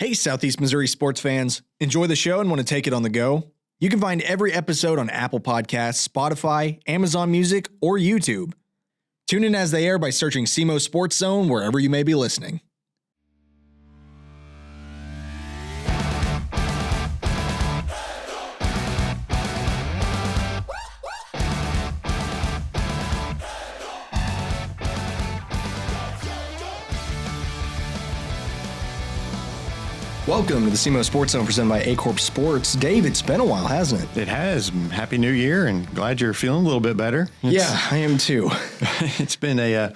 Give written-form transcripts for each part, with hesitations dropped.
Hey, Southeast Missouri sports fans. Enjoy the show and want to take it on the go? You can find every episode on Apple Podcasts, Spotify, Amazon Music, or YouTube. Tune in as they air by searching SEMO Sports Zone wherever you may be listening. Welcome to the SEMO Sports Zone presented by A-Corp Sports. Dave, it's been a while, hasn't it? It has. Happy New Year, and glad you're feeling a little bit better. Yeah, I am too. It's been a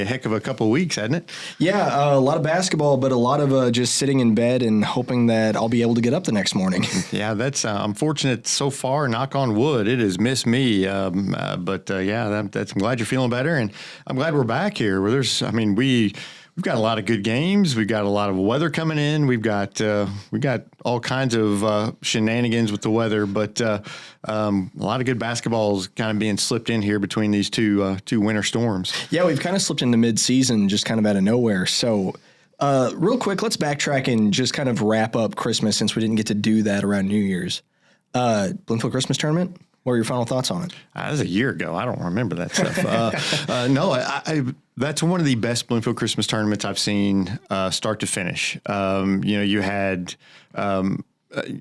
heck of a couple of weeks, hasn't it? Yeah, a lot of basketball, but a lot of just sitting in bed and hoping that I'll be able to get up the next morning. Yeah, that's I'm fortunate so far. Knock on wood, it has missed me. I'm glad you're feeling better, and I'm glad we're back here. Where We've got a lot of good games. We've got a lot of weather coming in. We've got all kinds of shenanigans with the weather, but a lot of good basketball is kind of being slipped in here between these two winter storms. Yeah, we've kind of slipped into mid-season just kind of out of nowhere. So real quick, let's backtrack and just kind of wrap up Christmas since we didn't get to do that around New Year's. Bloomfield Christmas Tournament? What are your final thoughts on it? That was a year ago. I don't remember that stuff. That's one of the best Bloomfield Christmas tournaments I've seen start to finish. You had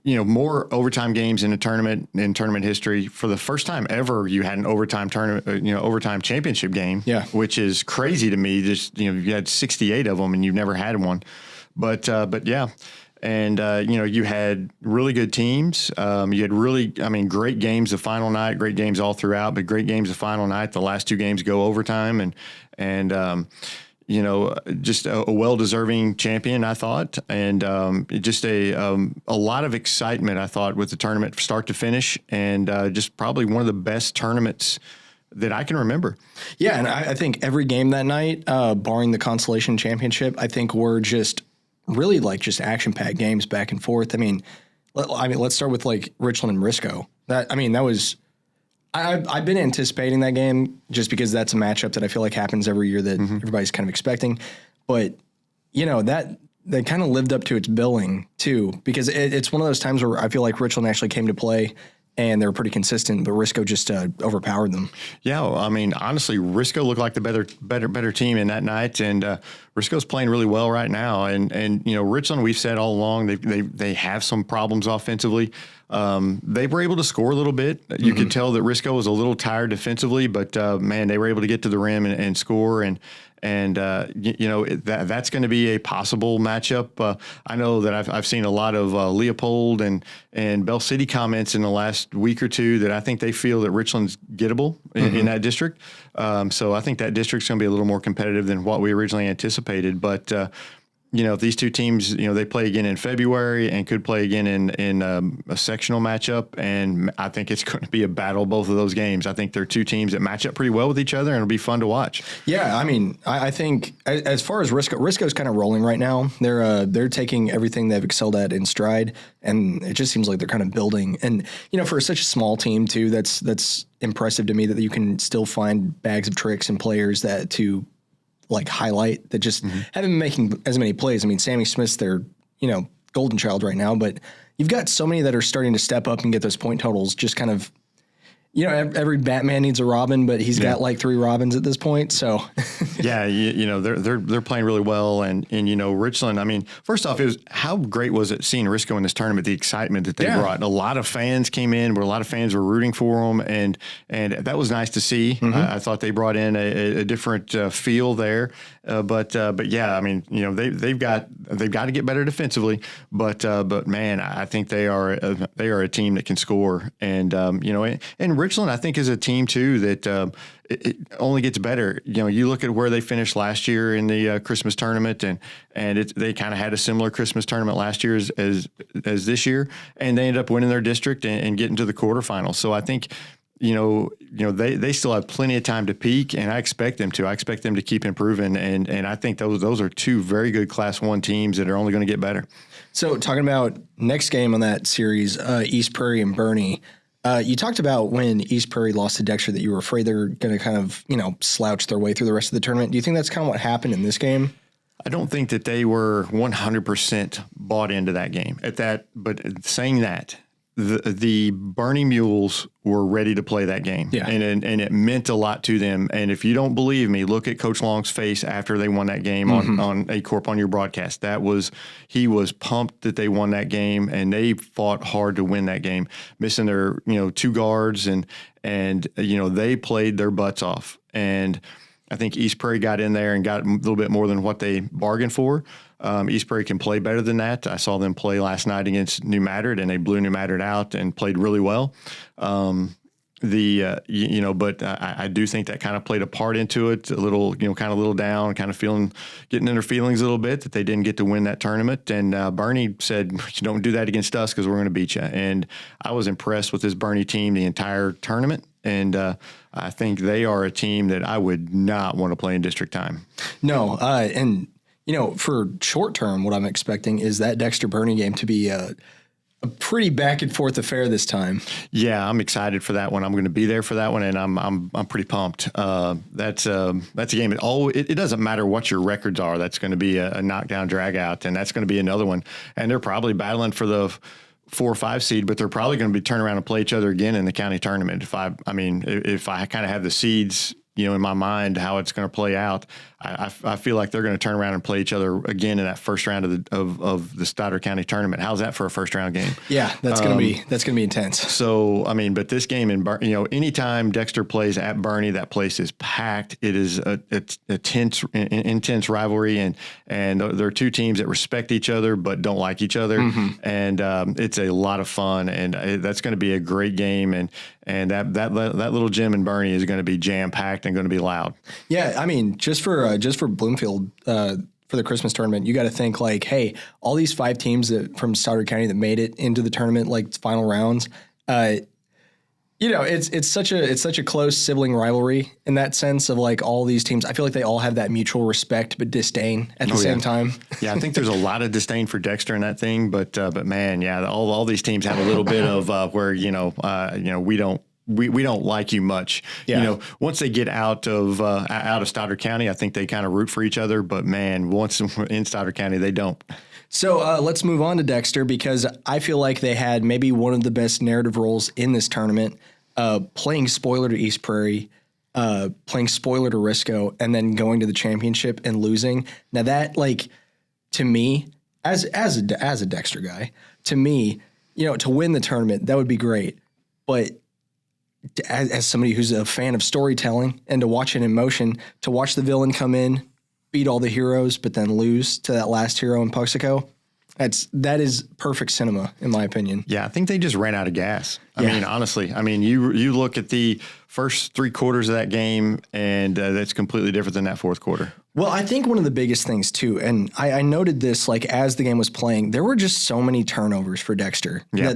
more overtime games in tournament history. For the first time ever, you had an overtime overtime championship game. Yeah, which is crazy to me. Just you had 68 of them, and you've never had one. But yeah. And, you had really good teams. You had great games the final night, great games all throughout, but great games the final night. The last two games go overtime and just a well-deserving champion, I thought. And just a lot of excitement, I thought, with the tournament from start to finish, and just probably one of the best tournaments that I can remember. Yeah, and I think every game that night, barring the consolation championship, I think were just really just action-packed games back and forth. Let's start with Richland and Risco. That was I've been anticipating that game just because that's a matchup that I feel like happens every year that everybody's kind of expecting. But that kind of lived up to its billing too, because it's one of those times where I feel like Richland actually came to play and they were pretty consistent, but Risco just overpowered them. Yeah, honestly, Risco looked like the better team in that night, and Risco's playing really well right now. And Richland, we've said all along, they have some problems offensively. They were able to score a little bit. You could tell that Risco was a little tired defensively, but they were able to get to the rim and score. That's going to be a possible matchup. I know that I've seen a lot of Leopold and Bell City comments in the last week or two that I think they feel that Richland's gettable in that district. So I think that district's going to be a little more competitive than what we originally anticipated. But if these two teams, they play again in February and could play again in a sectional matchup, and I think it's going to be a battle, both of those games. I think they're two teams that match up pretty well with each other, and it'll be fun to watch. Yeah, I think as far as Risco's kind of rolling right now. They're taking everything they've excelled at in stride, and it just seems like they're kind of building. And for such a small team too, that's impressive to me that you can still find bags of tricks and players that to highlight that just haven't been making as many plays. Sammy Smith's their, golden child right now, but you've got so many that are starting to step up and get those point totals just kind of, every Batman needs a Robin, but he's got 3 Robins at this point. So yeah, they're playing really well. And Richland, first off, how great was it seeing Risco in this tournament, the excitement that they brought. A lot of fans came in where a lot of fans were rooting for them. And that was nice to see. I thought they brought in a different feel there. But yeah, they've got to get better defensively, but man, I think they are a team that can score. And Richland, I think, is a team too that it only gets better. You look at where they finished last year in the Christmas tournament, and they kind of had a similar Christmas tournament last year as this year, and they ended up winning their district and getting to the quarterfinals. So I think they still have plenty of time to peak, and I expect them to. I expect them to keep improving, and I think those are two very good Class 1 teams that are only going to get better. So talking about next game on that series, East Prairie and Bernie. You talked about when East Prairie lost to Dexter that you were afraid they're going to kind of, slouch their way through the rest of the tournament. Do you think that's kind of what happened in this game? I don't think that they were 100% bought into that game but saying that, the Bernie Mules were ready to play that game, and it meant a lot to them. And if you don't believe me, look at Coach Long's face after they won that game on A Corp on your broadcast. He was pumped that they won that game, and they fought hard to win that game, missing their 2 guards, and they played their butts off. And I think East Prairie got in there and got a little bit more than what they bargained for. East Prairie can play better than that. I saw them play last night against New Madrid, and they blew New Madrid out and played really well. But I do think that kind of played a part into it. A little, kind of a little down, kind of getting in their feelings a little bit that they didn't get to win that tournament. And Bernie said, "Don't do that against us because we're going to beat you." And I was impressed with this Bernie team the entire tournament. And I think they are a team that I would not want to play in district time. No, and for short term, what I'm expecting is that Dexter Bernie game to be a pretty back and forth affair this time. Yeah, I'm excited for that one. I'm going to be there for that one, and I'm pretty pumped. That's a game. It doesn't matter what your records are. That's going to be a knockdown drag out, and that's going to be another one. And they're probably battling for the 4 or 5 seed, but they're probably going to be turning around and play each other again in the county tournament. If I kind of have the seeds, in my mind how it's going to play out, I feel like they're going to turn around and play each other again in that first round of the Stoddard County tournament. How's that for a first round game? Yeah, that's going to be intense. So but this game in anytime Dexter plays at Bernie, that place is packed. It is a intense rivalry, and there are 2 teams that respect each other but don't like each other, and it's a lot of fun, and that's going to be a great game, and that little gym in Bernie is going to be jam packed and going to be loud. Yeah, just for Bloomfield for the Christmas tournament, you got to think like, hey, all these 5 teams from Stoddard County that made it into the tournament, like final rounds, it's such a close sibling rivalry in that sense of like all these teams. I feel like they all have that mutual respect but disdain at the same time. Yeah, I think there's a lot of disdain for Dexter in that thing, but man, yeah, all these teams have a little bit of where we don't like you much. Yeah. Once they get out of Stoddard County, I think they kind of root for each other. But man, once in Stoddard County, they don't. So let's move on to Dexter, because I feel like they had maybe one of the best narrative roles in this tournament, playing spoiler to East Prairie, playing spoiler to Risco, and then going to the championship and losing. Now that, like, to me, as a Dexter guy, to me, to win the tournament, that would be great. But as somebody who's a fan of storytelling and to watch it in motion, to watch the villain come in, beat all the heroes, but then lose to that last hero in Puxico, that is perfect cinema, in my opinion. Yeah, I think they just ran out of gas. I mean, honestly, you look at the first 3 quarters of that game, and that's completely different than that fourth quarter. Well, I think one of the biggest things too, and I noted this, like, as the game was playing, there were just so many turnovers for Dexter. Yeah.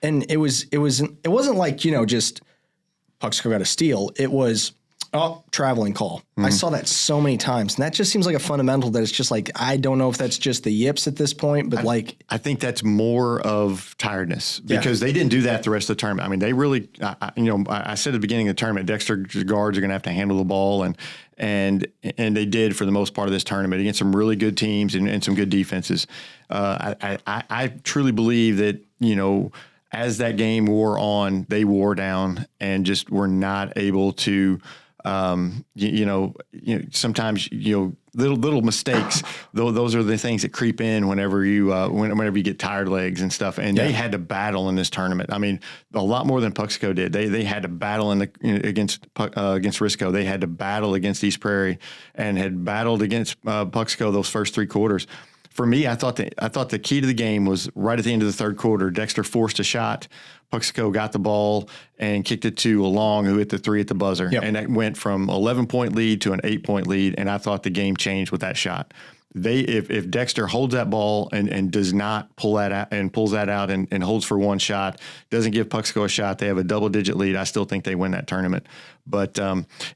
And it wasn't like, just Puxico got a steal. It was, traveling call. I saw that so many times. And that just seems like a fundamental that it's just like, I don't know if that's just the yips at this point, but I think that's more of tiredness, because they didn't do that the rest of the tournament. I mean, they really, I said at the beginning of the tournament, Dexter guards are going to have to handle the ball, and they did for the most part of this tournament against some really good teams and some good defenses. I truly believe that, as that game wore on, they wore down and just were not able to, sometimes, little mistakes, those are the things that creep in whenever you get tired legs and stuff. And they had to battle in this tournament. I mean, a lot more than Puxico did. They had to battle against Risco. They had to battle against East Prairie, and had battled against Puxico those first 3 quarters. For me, I thought the key to the game was right at the end of the third quarter. Dexter forced a shot. Puxico got the ball and kicked it to Long, who hit the 3 at the buzzer. Yep. And that went from 11-point lead to an 8-point lead, and I thought the game changed with that shot. If Dexter holds that ball and does not pull that out and pulls that out and holds for one shot, doesn't give Puxico a shot, they have a double-digit lead. I still think they win that tournament. But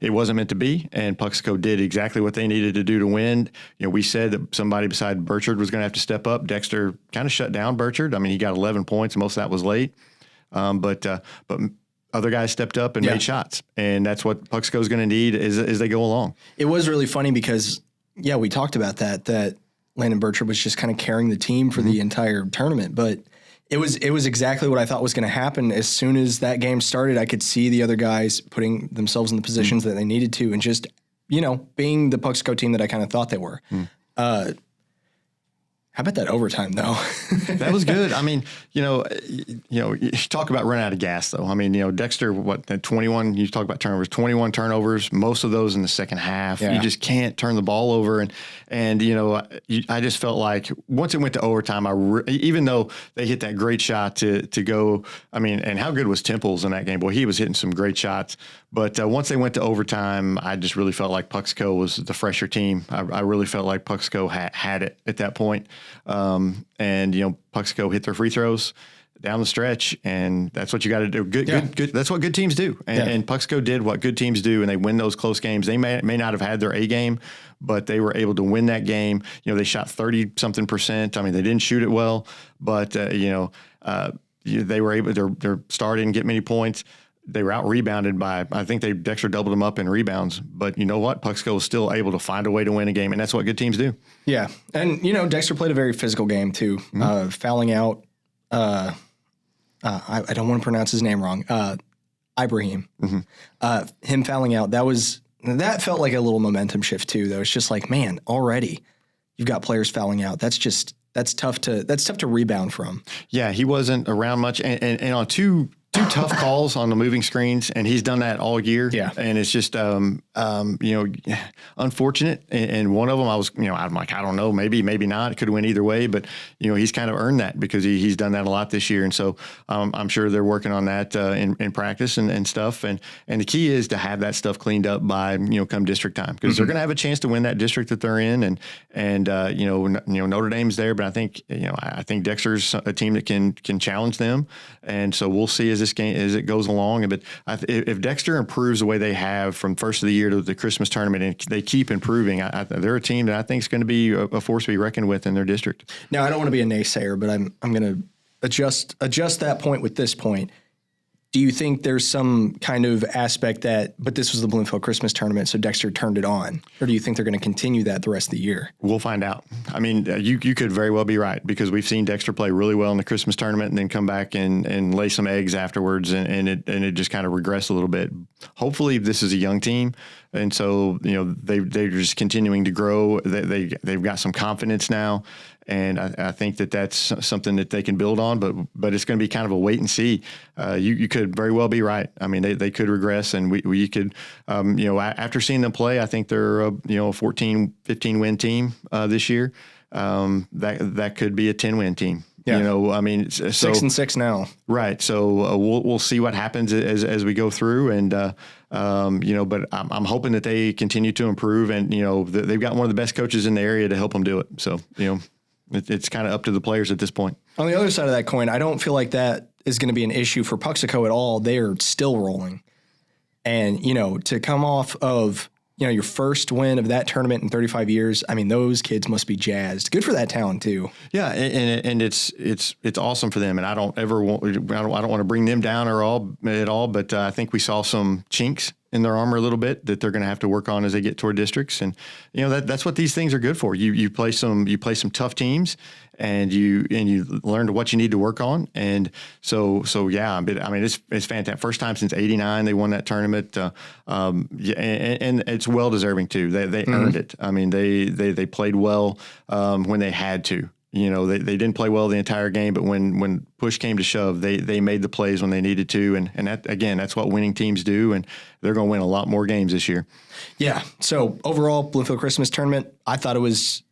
it wasn't meant to be, and Puxico did exactly what they needed to do to win. We said that somebody beside Burchard was going to have to step up. Dexter kind of shut down Burchard. I mean, he got 11 points, and most of that was late. But other guys stepped up and made shots, and that's what Puxico is going to need as they go along. It was really funny because, we talked about that Landon Burchard was just kind of carrying the team for the entire tournament. But it was exactly what I thought was going to happen. As soon as that game started, I could see the other guys putting themselves in the positions that they needed to, and just, being the Puxico team that I kind of thought they were. How about that overtime, though? That was good. I mean, you talk about running out of gas, though. I mean, Dexter, 21, you talk about turnovers, 21 turnovers, most of those in the second half. Yeah. You just can't turn the ball over. And I just felt like once it went to overtime, even though they hit that great shot to go, I mean, and how good was Temples in that game? Boy, he was hitting some great shots. But once they went to overtime, I just really felt like Puxico was the fresher team. I really felt like Puxico had it at that point. And Puxico hit their free throws down the stretch, and that's what you got to do. Good. That's what good teams do. And Puxico did what good teams do, and they win those close games. They may not have had their A game, but they were able to win that game. They shot 30-something%. I mean, they didn't shoot it well, but they were able. Their star didn't get many points. They were out-rebounded by, I think Dexter doubled them up in rebounds. But you know what? Puxico was still able to find a way to win a game, and that's what good teams do. Yeah. And, Dexter played a very physical game, too. Fouling out, I don't want to pronounce his name wrong, Ibrahim. Him fouling out, that felt like a little momentum shift, too, though. It's just like, man, already you've got players fouling out. That's tough to rebound from. Yeah, he wasn't around much. And on two tough calls on the moving screens, and he's done that all year. Yeah. And it's just, unfortunate. And one of them, I'm like, I don't know, maybe not. It could have went either way, but, he's kind of earned that because he's done that a lot this year. And so I'm sure they're working on that in practice and stuff. And the key is to have that stuff cleaned up by, come district time, because they're going to have a chance to win that district that they're in. And Notre Dame's there, but I think Dexter's a team that can challenge them. And so we'll see as it goes along. But if Dexter improves the way they have from first of the year to the Christmas tournament, and they keep improving, they're a team that I think is going to be a force to be reckoned with in their district. Now, I don't want to be a naysayer, but I'm going to adjust that point with this point. Do you think there's some kind of aspect but this was the Bloomfield Christmas tournament, so Dexter turned it on? Or do you think they're going to continue that the rest of the year? We'll find out. I mean, you could very well be right, because we've seen Dexter play really well in the Christmas tournament and then come back and lay some eggs afterwards, and it just kind of regressed a little bit. Hopefully this is a young team, and so they're just continuing to grow. They've got some confidence now. And I think that's something that they can build on, but it's going to be kind of a wait and see. You could very well be right. I mean, they could regress, and we could, after seeing them play, I think they're a 14, 15 win team this year. That could be a 10-win team. Yeah. I mean, 6-6 now. Right. So we'll see what happens as we go through, and but I'm hoping that they continue to improve, and they've got one of the best coaches in the area to help them do it. So it's kind of up to the players at this point. On the other side of that coin, I don't feel like that is going to be an issue for Puxico at all. They are still rolling. And, to come off of, your first win of that tournament in 35 years, I mean, those kids must be jazzed. Good for that town, too. Yeah, and it's awesome for them. And I don't want to bring them down at all, but I think we saw some chinks in their armor a little bit that they're going to have to work on as they get toward districts. And that's what these things are good for. You play some tough teams, and you learn what you need to work on. And so yeah, but I mean, it's fantastic. First time since '89 they won that tournament. And it's well deserving too. They earned it. I mean, they played well when they had to. They didn't play well the entire game, but when push came to shove, they made the plays when they needed to. And that, again, that's what winning teams do. And they're going to win a lot more games this year. Yeah. So overall, Bloomfield Christmas tournament, I thought it was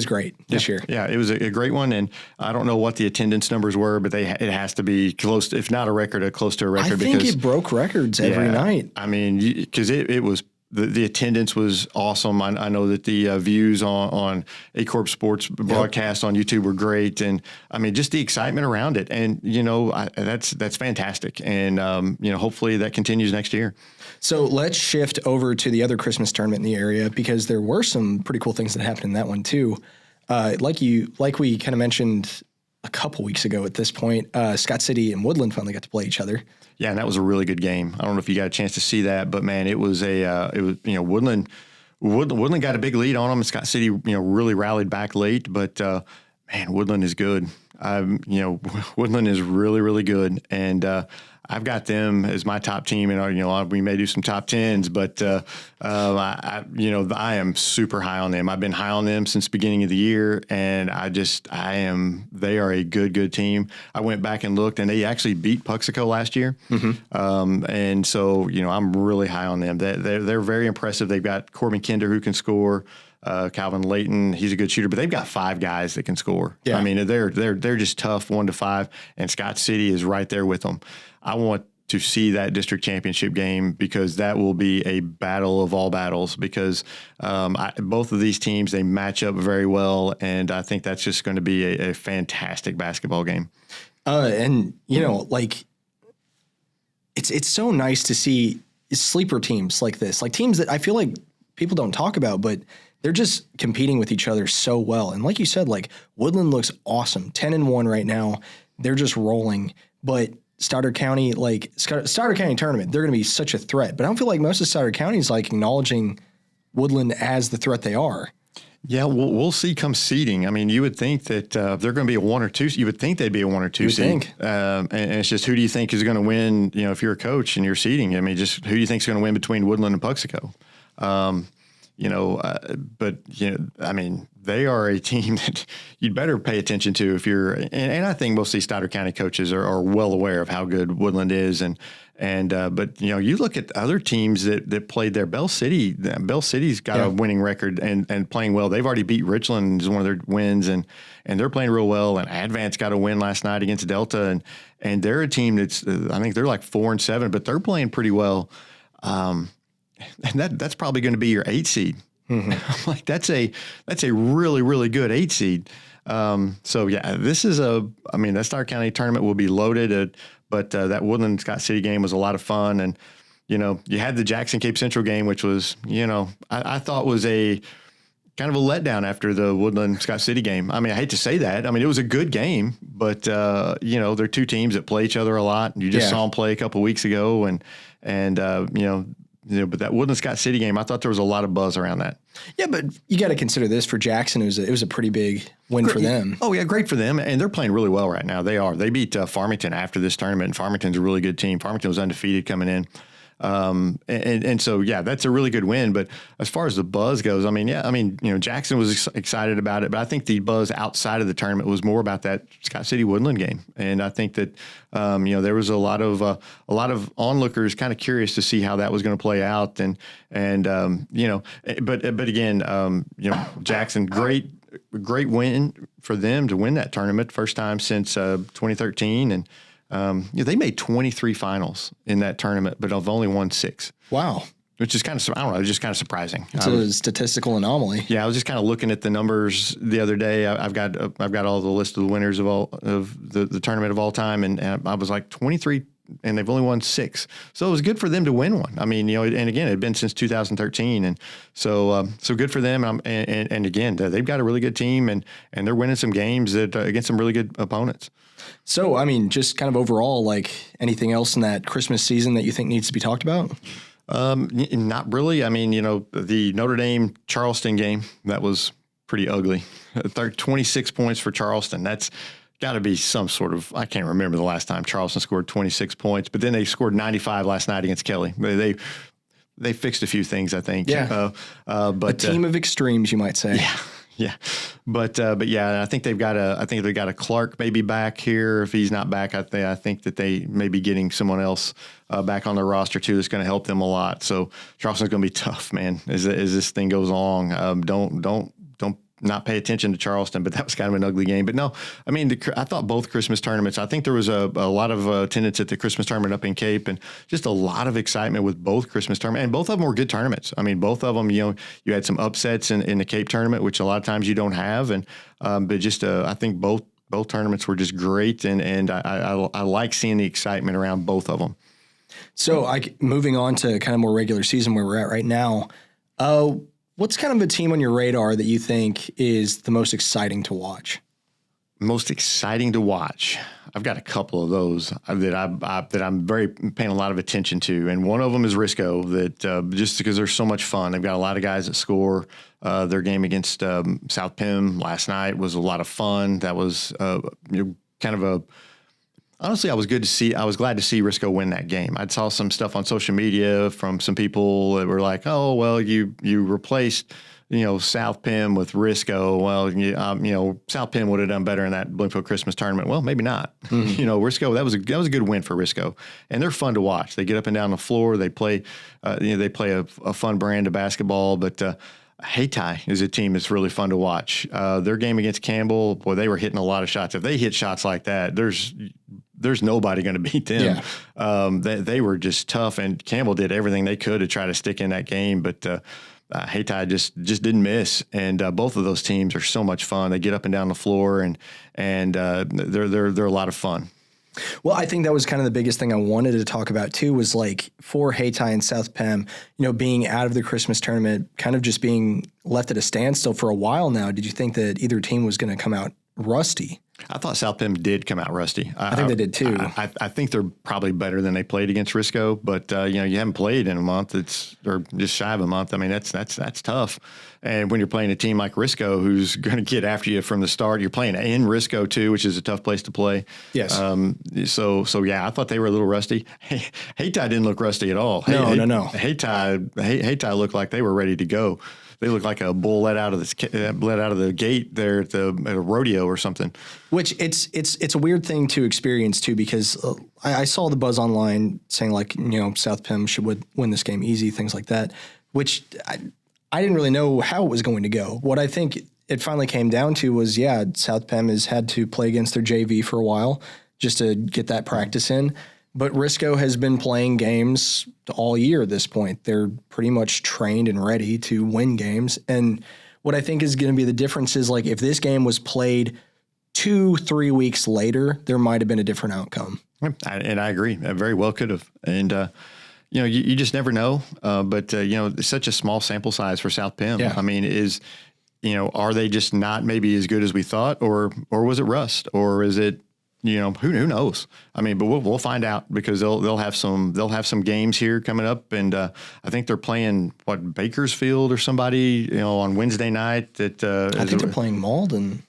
great this year. Yeah, it was a great one. And I don't know what the attendance numbers were, but it has to be close, if not a record, close to a record. I think it broke records every night. I mean, because it was, the attendance was awesome. I know that the views on A Corp Sports broadcast on YouTube were great, and I mean just the excitement around it. And that's fantastic. And hopefully that continues next year. So let's shift over to the other Christmas tournament in the area, because there were some pretty cool things that happened in that one too. Like we kind of mentioned a couple weeks ago at this point, Scott City and Woodland finally got to play each other. Yeah, and that was a really good game. I don't know if you got a chance to see that, but man, it was Woodland Woodland got a big lead on them. Scott City, really rallied back late, but man, Woodland is good. Woodland is really, really good, and I've got them as my top team. And we may do some top tens, but I am super high on them. I've been high on them since the beginning of the year, and they are a good team. I went back and looked, and they actually beat Puxico last year. And so, I'm really high on them. They're very impressive. They've got Corbin Kinder who can score. Calvin Layton, he's a good shooter, but they've got 5 guys that can score. Yeah. I mean, they're just tough 1 to 5, and Scott City is right there with them. I want to see that district championship game because that will be a battle of all battles because both of these teams, they match up very well, and I think that's just going to be a fantastic basketball game. It's so nice to see sleeper teams like this, like teams that I feel like people don't talk about, but they're just competing with each other so well. And like you said, like Woodland looks awesome, 10-1 right now. They're just rolling. But Stoddard County tournament, they're going to be such a threat. But I don't feel like most of Stoddard County is like acknowledging Woodland as the threat they are. Yeah, we'll see come seeding. I mean, you would think that they're going to be a 1 or 2. You would think they'd be a 1 or 2 seed. And it's just who do you think is going to win? If you're a coach and you're seeding, I mean, just who do you think is going to win between Woodland and Puxico? I mean, they are a team that you'd better pay attention to if you're, and I think most of these Stoddard County coaches are well aware of how good Woodland is. But you look at other teams that played there. Bell City's got a winning record and playing well. They've already beat Richland as one of their wins, and they're playing real well. And Advance got a win last night against Delta, and they're a team that's, I think they're like 4-7, but they're playing pretty well. And that's probably going to be your 8 seed. Mm-hmm. Like that's a really, really good 8 seed. So yeah, that Stoddard County tournament will be loaded, but that Woodland Scott City game was a lot of fun. And, you had the Jackson Cape Central game, which was, I thought was a kind of a letdown after the Woodland Scott City game. I mean, I hate to say that. I mean, it was a good game, but they're 2 teams that play each other a lot. You just saw them play a couple weeks ago, but that Woodland Scott City game, I thought there was a lot of buzz around that. Yeah, but you got to consider this for Jackson. It was a pretty big win for them. Oh yeah, great for them, and they're playing really well right now. They are. They beat Farmington after this tournament, and Farmington's a really good team. Farmington was undefeated coming in. So yeah, that's a really good win. But as far as the buzz goes, Jackson was excited about it, but I think the buzz outside of the tournament was more about that Scott City Woodland game. And I think that, there was a lot of onlookers kind of curious to see how that was going to play out. But again, Jackson, great win for them to win that tournament. First time since 2013. And, they made 23 finals in that tournament, but have only won 6. Wow. Which is kind of, just kind of surprising. It's a statistical anomaly. Yeah, I was just kind of looking at the numbers the other day. I've got all the list of the winners of the tournament of all time, and I was like 23, and they've only won 6. So it was good for them to win one. I mean, and again, it had been since 2013, and so good for them. And again, they've got a really good team, and they're winning some games against some really good opponents. So, I mean, just kind of overall, like anything else in that Christmas season that you think needs to be talked about? Not really. I mean, the Notre Dame Charleston game, that was pretty ugly. 26 points for Charleston. That's got to be some sort of, I can't remember the last time Charleston scored 26 points, but then they scored 95 last night against Kelly. They fixed a few things, I think. Yeah. But a team of extremes, you might say. Yeah. Yeah, but yeah, I think they've got a Clark maybe back here. If he's not back, I think that they may be getting someone else back on their roster too. That's going to help them a lot. So Charleston's going to be tough, man, as this thing goes along. Don't not pay attention to Charleston, but that was kind of an ugly game. But no, I mean, I thought both Christmas tournaments, I think there was a lot of attendance at the Christmas tournament up in Cape, and just a lot of excitement with both Christmas tournaments. And both of them were good tournaments. I mean, both of them, you had some upsets in the Cape tournament, which a lot of times you don't have. And but just I think both tournaments were just great, and I like seeing the excitement around both of them. So moving on to kind of more regular season where we're at right now, what's kind of a team on your radar that you think is the most exciting to watch? most exciting to watch. I've got a couple of those that I'm very paying a lot of attention to, and one of them is Risco. That just because they're so much fun, they've got a lot of guys that score. Their game against South Penn last night was a lot of fun. That was kind of a. Honestly, I was glad to see Risco win that game. I saw some stuff on social media from some people that were like, "Oh, well, you replaced." South Penn with Risco. Well, South Penn would have done better in that Bloomfield Christmas tournament. Well, maybe not. Mm-hmm. Risco, that was a good win for Risco, and they're fun to watch. They get up and down the floor. They play, they play a fun brand of basketball. But Hayti is a team that's really fun to watch. Their game against Campbell, boy, they were hitting a lot of shots. If they hit shots like that, there's nobody going to beat them. Yeah. They were just tough, and Campbell did everything they could to try to stick in that game, but. Hayti just didn't miss, and both of those teams are so much fun. They get up and down the floor, and they're a lot of fun. Well, I think that was kind of the biggest thing I wanted to talk about too. Was like for Hayti and South Penn, being out of the Christmas tournament, kind of just being left at a standstill for a while now. Did you think that either team was going to come out rusty? I thought South Penn did come out rusty. I think they did too. I think they're probably better than they played against Risco, but you haven't played in a month. Or just shy of a month. I mean, that's tough. And when you're playing a team like Risco, who's going to get after you from the start, you're playing in Risco too, which is a tough place to play. Yes. So yeah, I thought they were a little rusty. Hayti didn't look rusty at all. No. Hayti looked like they were ready to go. They look like a bull let out of the gate there at a rodeo or something. Which it's a weird thing to experience too, because I saw the buzz online saying like South Penn should win this game easy, things like that. Which I didn't really know how it was going to go. What I think it finally came down to was South Penn has had to play against their JV for a while just to get that practice in. But Risco has been playing games all year at this point. They're pretty much trained and ready to win games. And what I think is going to be the difference is like if this game was played 2-3 weeks later, there might have been a different outcome. And I agree. I very well could have. And, you just never know. But it's such a small sample size for South Penn. Yeah. I mean, are they just not maybe as good as we thought, or was it rust, or is it, who knows? I mean, but we'll find out because they'll have some games here coming up, and I think they're playing Bakersfield or somebody on Wednesday night. I think they're playing Malden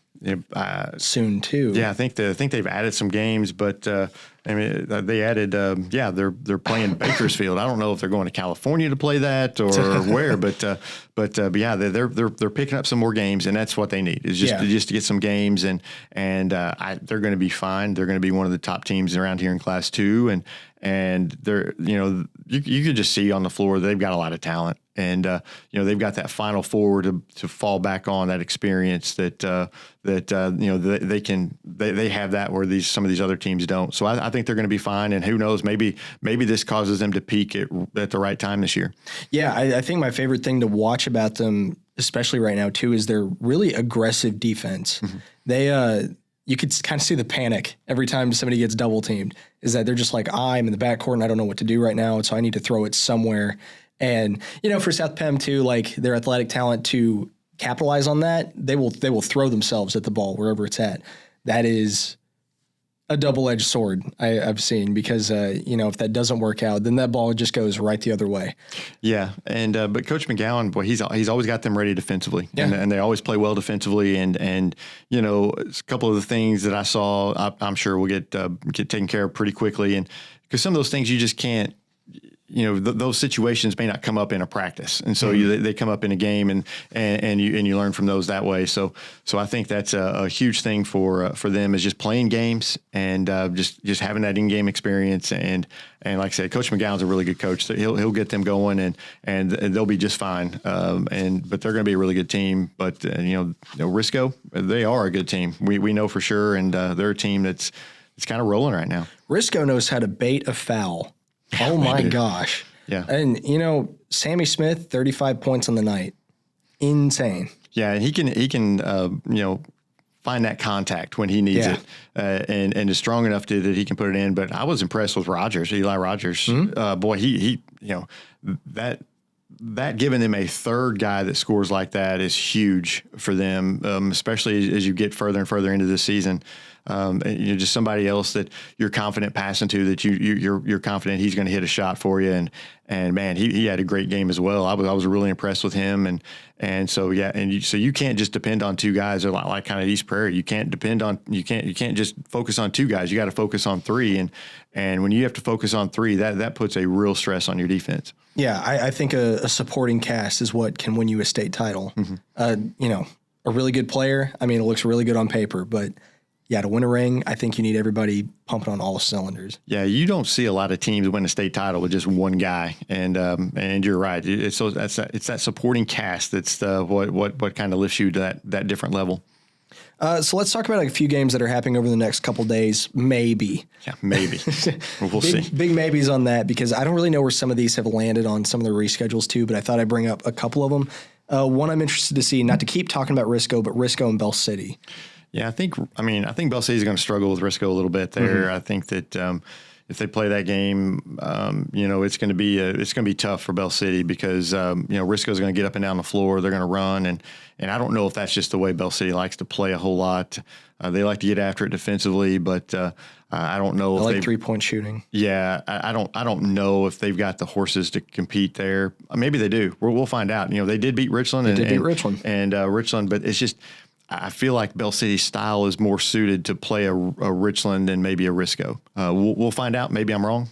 soon too. Yeah, I think they've added some games, but they added they're playing Bakersfield. I don't know if they're going to California to play that or where, but yeah, they're picking up some more games, and that's what they need is just to get some games, and they're going to be fine. They're going to be one of the top teams around here in Class 2, and they're you could just see on the floor they've got a lot of talent. And they've got that Final Four to fall back on, that experience that they have that where some of these other teams don't. So I think they're going to be fine. And who knows, maybe this causes them to peak at the right time this year. Yeah, I think my favorite thing to watch about them, especially right now too, is their really aggressive defense. Mm-hmm. They you could kind of see the panic every time somebody gets double teamed. Is that they're just like, I'm in the backcourt and I don't know what to do right now, so I need to throw it somewhere. And, for South Penn too, like their athletic talent to capitalize on that, they will throw themselves at the ball wherever it's at. That is a double-edged sword I've seen because, if that doesn't work out, then that ball just goes right the other way. Yeah. And, but Coach McGowan, boy, he's always got them ready defensively. Yeah. And they always play well defensively. And a couple of the things that I saw, I'm sure will get taken care of pretty quickly. And because some of those things you just can't, those situations may not come up in a practice, and so they come up in a game, and you learn from those that way. So I think that's a huge thing for them is just playing games and just having that in-game experience. And like I said, Coach McGowan's a really good coach. So he'll get them going, and they'll be just fine. But they're going to be a really good team. But Risco, they are a good team. We know for sure, and they're a team that's kind of rolling right now. Risco knows how to bait a foul. Oh my gosh. Yeah. And Sammy Smith, 35 points on the night. Insane. Yeah, and he can find that contact when he needs it, and is strong enough that he can put it in. But I was impressed with Eli Rogers. Mm-hmm. Boy, he that that giving them a third guy that scores like that is huge for them, especially as you get further and further into the season. Just somebody else that you're confident passing to, that you're confident he's going to hit a shot for you. And man, he had a great game as well. I was really impressed with him. So you can't just depend on two guys. They're like kind of East Prairie. You can't just focus on two guys. You got to focus on three. And when you have to focus on three, that puts a real stress on your defense. Yeah, I think a supporting cast is what can win you a state title. Mm-hmm. A really good player. I mean, it looks really good on paper, but yeah, to win a ring, I think you need everybody pumping on all cylinders. Yeah, you don't see a lot of teams win a state title with just one guy, and you're right. It's that supporting cast that's what kind of lifts you to that different level. So let's talk about a few games that are happening over the next couple days. Maybe. Yeah, maybe. We'll see. Big maybes on that, because I don't really know where some of these have landed on some of the reschedules too, but I thought I'd bring up a couple of them. One I'm interested to see, not to keep talking about Risco, but Risco and Bell City. Yeah, I think Bell City is going to struggle with Risco a little bit there. Mm-hmm. I think that if they play that game, it's going to be tough for Bell City, because Risco is going to get up and down the floor. They're going to run, and I don't know if that's just the way Bell City likes to play a whole lot. They like to get after it defensively, but I don't know. I like 3-point shooting. Yeah, I don't know if they've got the horses to compete there. Maybe they do. We'll find out. They did beat Richland. Richland, but it's just, I feel like Bell City's style is more suited to play a Richland than maybe a Risco. We'll find out. Maybe I'm wrong.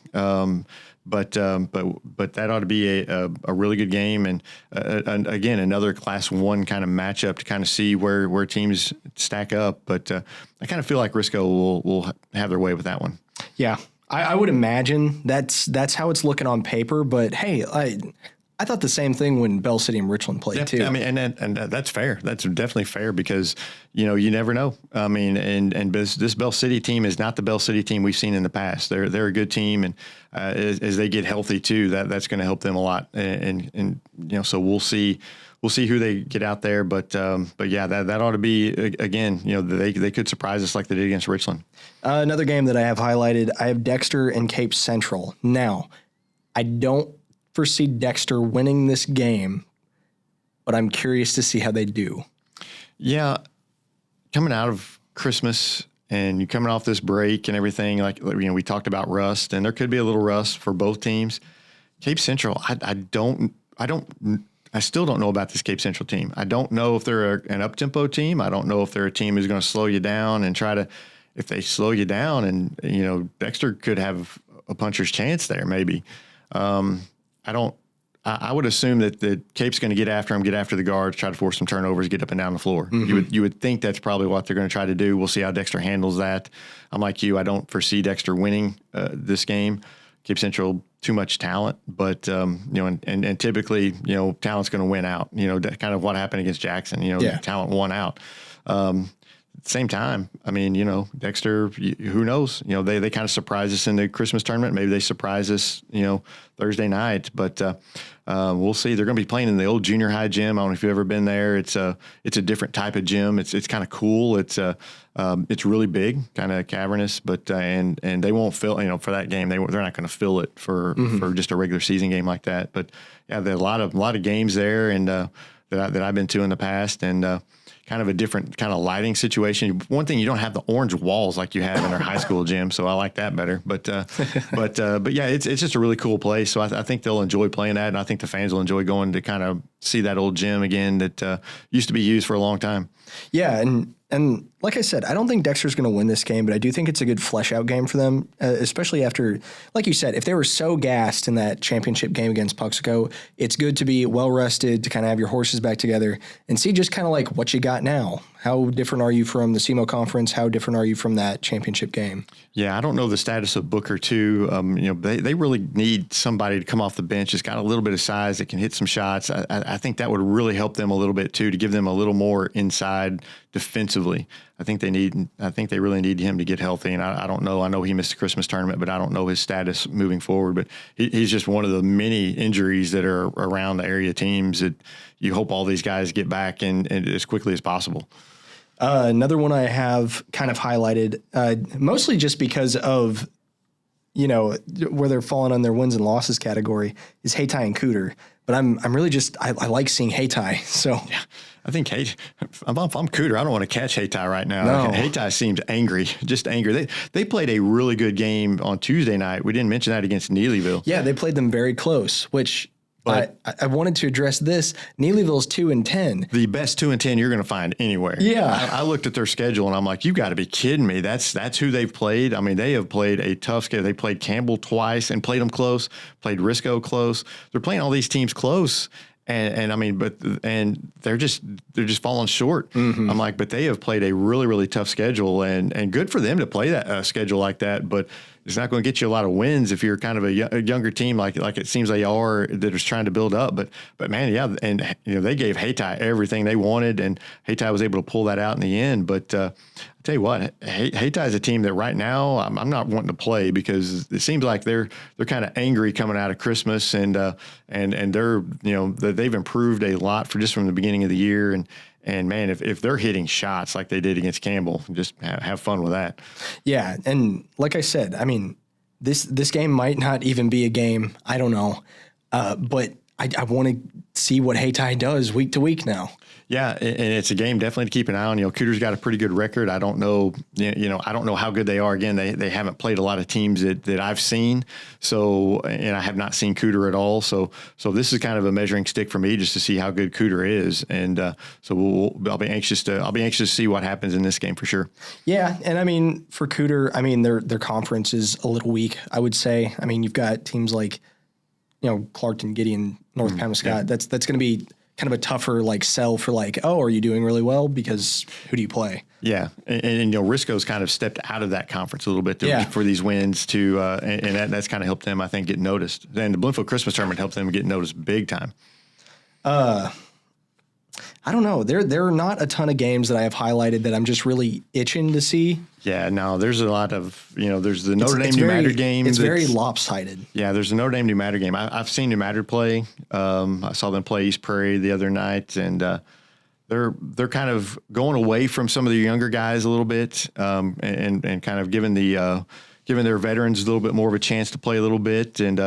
But that ought to be a really good game, and again, another Class 1 kind of matchup to kind of see where teams stack up. But I kind of feel like Risco will have their way with that one. Yeah, I would imagine that's how it's looking on paper. But hey, I thought the same thing when Bell City and Richland played too. I mean, and that's fair. That's definitely fair, because you never know. I mean, and this Bell City team is not the Bell City team we've seen in the past. They're a good team, and as they get healthy too, that's going to help them a lot. And so we'll see who they get out there. But yeah, that ought to be, again, they could surprise us like they did against Richland. Another game that I have highlighted, I have Dexter and Cape Central. Now, I don't foresee Dexter winning this game, but I'm curious to see how they do. Yeah, coming out of Christmas and you coming off this break and everything, like we talked about rust, and there could be a little rust for both teams. Cape Central, I still don't know about this Cape Central team. I don't know if they're an up-tempo team. I don't know if they're a team who's going to slow you down and try to. If they slow you down, and Dexter could have a puncher's chance there, maybe. I would assume that the Cape's going to get after the guards, try to force some turnovers, get up and down the floor. Mm-hmm. You would think that's probably what they're going to try to do. We'll see how Dexter handles that. I'm like you. I don't foresee Dexter winning this game. Cape Central, too much talent, but and typically talent's going to win out. Kind of what happened against Jackson. Talent won out. At the same time, I mean, Dexter, who knows? They kind of surprised us in the Christmas tournament. Maybe they surprise us, Thursday night. But we'll see. They're going to be playing in the old junior high gym. I don't know if you've ever been there. It's a different type of gym. It's kind of cool. It's really big, kind of cavernous. But and they won't fill. For that game, they're not going to fill it for just a regular season game like that. But yeah, there are a lot of games there, and that I've been to in the past, and. Kind of a different kind of lighting situation. One thing, you don't have the orange walls like you have in our high school gym, so I like that better. But yeah, it's just a really cool place. So I think they'll enjoy playing that, and I think the fans will enjoy going to kind of see that old gym again that used to be used for a long time. Yeah, and like I said, I don't think Dexter's going to win this game, but I do think it's a good flesh-out game for them, especially after, like you said, if they were so gassed in that championship game against Puxico, it's good to be well-rested, to kind of have your horses back together and see just kind of like what you got now. How different are you from the SEMO conference? How different are you from that championship game? Yeah, I don't know the status of Booker, too. They really need somebody to come off the bench that's got a little bit of size that can hit some shots. I think that would really help them a little bit, too, to give them a little more inside defensively. I think they really need him to get healthy, and I don't know. I know he missed the Christmas tournament, but I don't know his status moving forward. But he's just one of the many injuries that are around the area teams that you hope all these guys get back and as quickly as possible. Another one I have kind of highlighted, mostly just because of where they're falling on their wins and losses category is Hayti and Cooter. But I'm really just I like seeing Hayti. So yeah, I think if I'm Cooter, I don't want to catch Hayti right now. No. Hayti seems angry, just angry. They played a really good game on Tuesday night. We didn't mention that against Neelyville. Yeah, they played them very close, which I wanted to address this. Neelyville's 2-10. The best 2-10 you're going to find anywhere. Yeah. I looked at their schedule and I'm like, you got to be kidding me. That's who they've played. I mean, they have played a tough schedule. They played Campbell twice and played them close, played Risco close. They're playing all these teams close. And I mean, they're just falling short. Mm-hmm. I'm like, but they have played a really, really tough schedule and good for them to play that schedule like that. But it's not going to get you a lot of wins if you're kind of a younger team like it seems they are that is trying to build up. But man, yeah, and they gave Hayti everything they wanted, and Hayti was able to pull that out in the end. But I tell you what, Hayti is a team that right now I'm not wanting to play because it seems like they're kind of angry coming out of Christmas, and they're they've improved a lot from the beginning of the year. And man, if they're hitting shots like they did against Campbell, just have fun with that. Yeah, and like I said, I mean, this game might not even be a game. I don't know, but I want to see what Hayti does week to week now. Yeah, and it's a game definitely to keep an eye on. Cooter's got a pretty good record. I don't know, I don't know how good they are. Again, they haven't played a lot of teams that I've seen. So, and I have not seen Cooter at all. So this is kind of a measuring stick for me just to see how good Cooter is. And I'll be anxious to see what happens in this game for sure. Yeah, and I mean for Cooter, I mean their conference is a little weak, I would say. I mean you've got teams like Clarkton, Gideon, North Penobscot. Yeah. That's going to be kind of a tougher sell for are you doing really well because who do you play? Yeah, and Risco's kind of stepped out of that conference a little bit for these wins too, and that's kind of helped them, I think, get noticed. And the Bloomfield Christmas Tournament helped them get noticed big time. I don't know. There are not a ton of games that I have highlighted that I'm just really itching to see. Yeah, no, there's a lot of, there's the Notre Dame New Madrid game. It's very lopsided. Yeah, there's the Notre Dame New Madrid game. I've seen New Madrid play. I saw them play East Prairie the other night, and they're kind of going away from some of the younger guys a little bit, and kind of giving their veterans a little bit more of a chance to play a little bit. And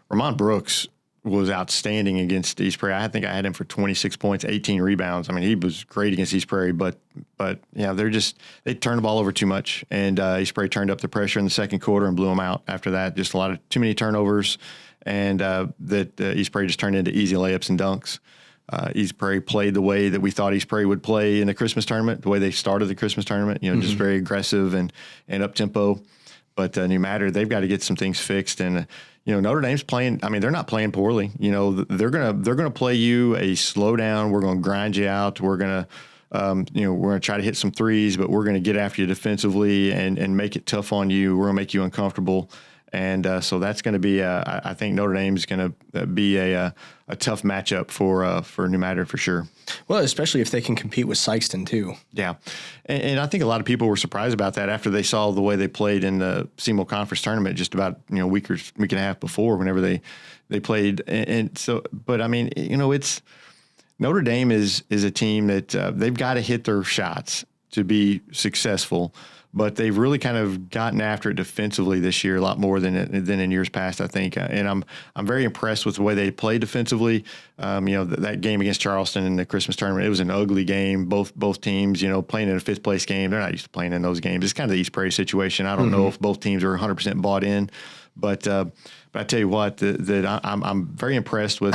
Ramon Brooks was outstanding against East Prairie. I think I had him for 26 points, 18 rebounds. I mean, he was great against East Prairie, but yeah, they turned the ball over too much, and East Prairie turned up the pressure in the second quarter and blew them out after that. Just too many turnovers, and East Prairie just turned into easy layups and dunks. East Prairie played the way that we thought East Prairie would play in the Christmas tournament, the way they started the Christmas tournament, just very aggressive and up tempo. But New Madrid, they've got to get some things fixed. And Notre Dame's playing. I mean, they're not playing poorly. They're gonna play you a slow down. We're gonna grind you out. We're gonna we're gonna try to hit some threes, but we're gonna get after you defensively and make it tough on you. We're gonna make you uncomfortable. And so that's going to be, I think Notre Dame's going to be a tough matchup for New Madrid for sure. Well, especially if they can compete with Sykeston too. Yeah, and I think a lot of people were surprised about that after they saw the way they played in the SEMO Conference Tournament just about a week and a half before, whenever they played. And so, but I mean, it's Notre Dame is a team that they've got to hit their shots to be successful. But they've really kind of gotten after it defensively this year a lot more than in years past, I think. And I'm very impressed with the way they play defensively. That game against Charleston in the Christmas tournament, it was an ugly game. Both teams, playing in a fifth place game, they're not used to playing in those games. It's kind of the East Prairie situation. I don't know if both teams are 100% bought in, but I tell you what, that I'm very impressed with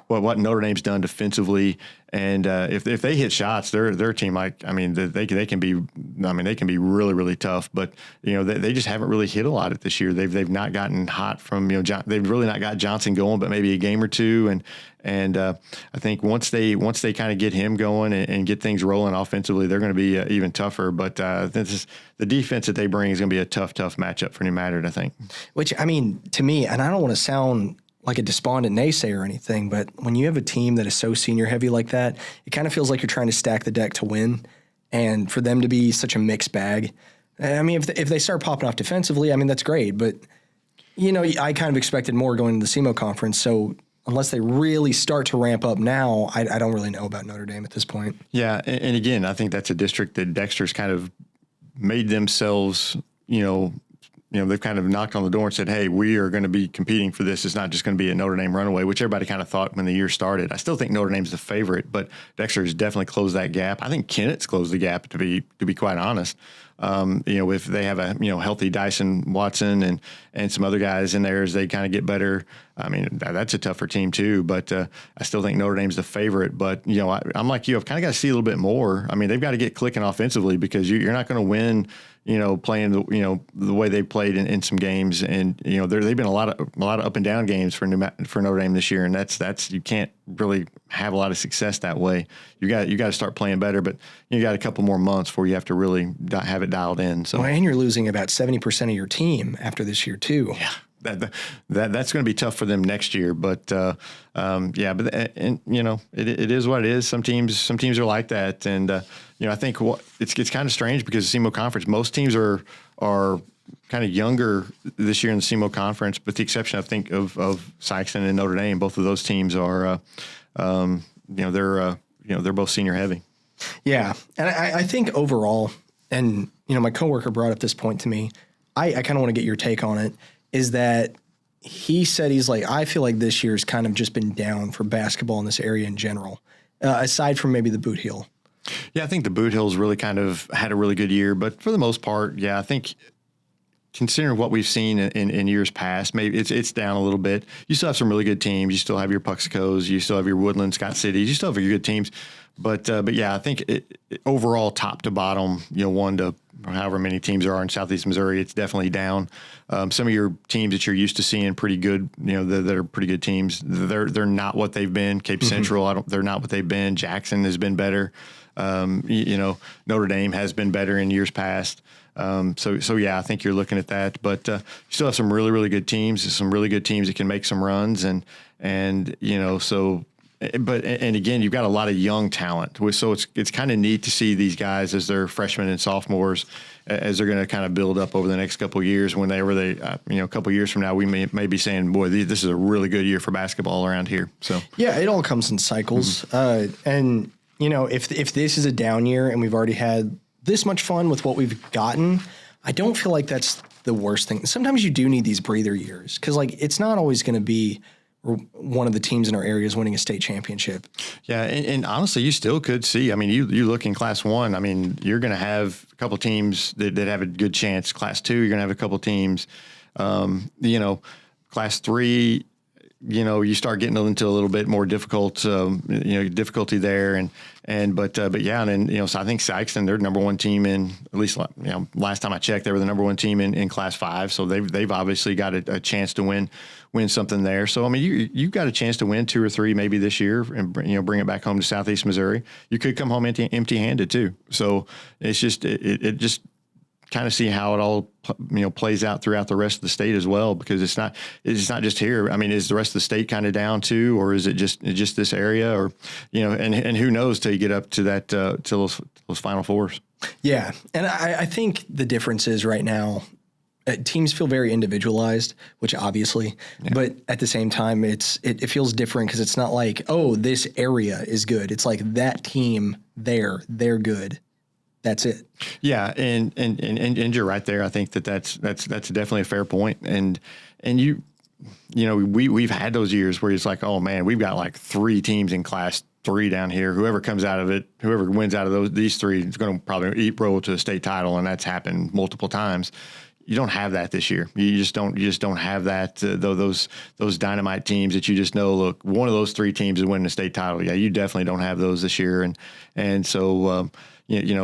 what Notre Dame's done defensively. And if they hit shots, they're a team they can be really, really tough. But they just haven't really hit a lot of it this year. They've not gotten hot from they've really not got Johnson going, but maybe a game or two. And I think once they kind of get him going and get things rolling offensively, they're going to be even tougher. But the defense that they bring is going to be a tough matchup for New Madrid, I think. Which, I mean, to me, and I don't want to sound like a despondent naysayer or anything, but when you have a team that is so senior heavy like that, it kind of feels like you're trying to stack the deck to win. And for them to be such a mixed bag, I mean, if they start popping off defensively, I mean, that's great. But, I kind of expected more going to the SEMO conference. So unless they really start to ramp up now, I don't really know about Notre Dame at this point. Yeah. And again, I think that's a district that Dexter's kind of made themselves, they've kind of knocked on the door and said, hey, we are going to be competing for this. It's not just going to be a Notre Dame runaway, which everybody kind of thought when the year started. I still think Notre Dame's the favorite, but Dexter has definitely closed that gap. I think Kennett's closed the gap, to be quite honest. If they have a healthy Dyson Watson and some other guys in there as they kind of get better, I mean, that's a tougher team too. But I still think Notre Dame's the favorite. But I'm like you, I've kind of got to see a little bit more. I mean, they've got to get clicking offensively because you're not going to win. Playing the way they played in some games, and they've been a lot of up and down games for Notre Dame this year, and that's you can't really have a lot of success that way. You got to start playing better, but you got a couple more months before you have to really have it dialed in. So, and you're losing about 70% of your team after this year too. Yeah. That's going to be tough for them next year, but it is what it is. Some teams are like that, and I think it's kind of strange because the SEMO Conference, most teams are kind of younger this year in the SEMO Conference, with the exception, I think, of Sykeston and Notre Dame. Both of those teams are, they're both senior heavy. Yeah, and I think overall, and my coworker brought up this point to me. I kind of want to get your take on it. Is that he said he's like, I feel like this year's kind of just been down for basketball in this area in general, aside from maybe the Boot Heel. Yeah, I think the Boot Hills really kind of had a really good year, but for the most part, yeah, I think considering what we've seen in years past, maybe it's down a little bit. You still have some really good teams. You still have your Puxicos. You still have your Woodland, Scott Cities. You still have your good teams. But yeah, I think overall, top to bottom, 1 to however many teams there are in Southeast Missouri, it's definitely down. Some of your teams that you're used to seeing pretty good, that are pretty good teams, they're not what they've been. Cape Central, they're not what they've been. Jackson has been better. Notre Dame has been better in years past. So yeah, I think you're looking at that, but you still have some really, really good teams, some really good teams that can make some runs, and so. But again, you've got a lot of young talent, so it's kind of neat to see these guys as they're freshmen and sophomores, as they're going to kind of build up over the next couple of years. Whenever they, a couple of years from now, we may be saying, "Boy, this is a really good year for basketball around here." So yeah, it all comes in cycles, and if this is a down year and we've already had this much fun with what we've gotten, I don't feel like that's the worst thing. Sometimes you do need these breather years because it's not always going to be one of the teams in our area is winning a state championship. Yeah, and honestly, you still could see. I mean, you look in Class 1. I mean, you're going to have a couple teams that have a good chance. Class 2, you're going to have a couple teams. Class 3, you start getting into a little bit more difficult, difficulty there, but yeah, and then so I think Sykeston, they're number 1 team in, at least last time I checked, they were the number 1 team in Class 5, so they've obviously got a chance to win something there. So I mean, you've got a chance to win 2 or 3 maybe this year, and bring it back home to Southeast Missouri. You could come home empty-handed too. So it's just it just kind of see how it all plays out throughout the rest of the state as well, because it's not just here. I mean, is the rest of the state kind of down too, or is it just this area, or and who knows till you get up to that to those Final Fours. Yeah, and I think the difference is right now, teams feel very individualized, which obviously, but at the same time, it feels different because it's not like, oh, this area is good. It's like that team they're good. That's it. Yeah, and you're right there. I think that's definitely a fair point. And we've had those years where it's like, oh man, we've got like 3 teams in Class 3 down here. Whoever comes out of it, whoever wins out of these 3 is going to probably roll to a state title, and that's happened multiple times. You don't have that this year. You just don't have that. Those dynamite teams that you just know. Look, one of those 3 teams is winning the state title. Yeah, you definitely don't have those this year. And so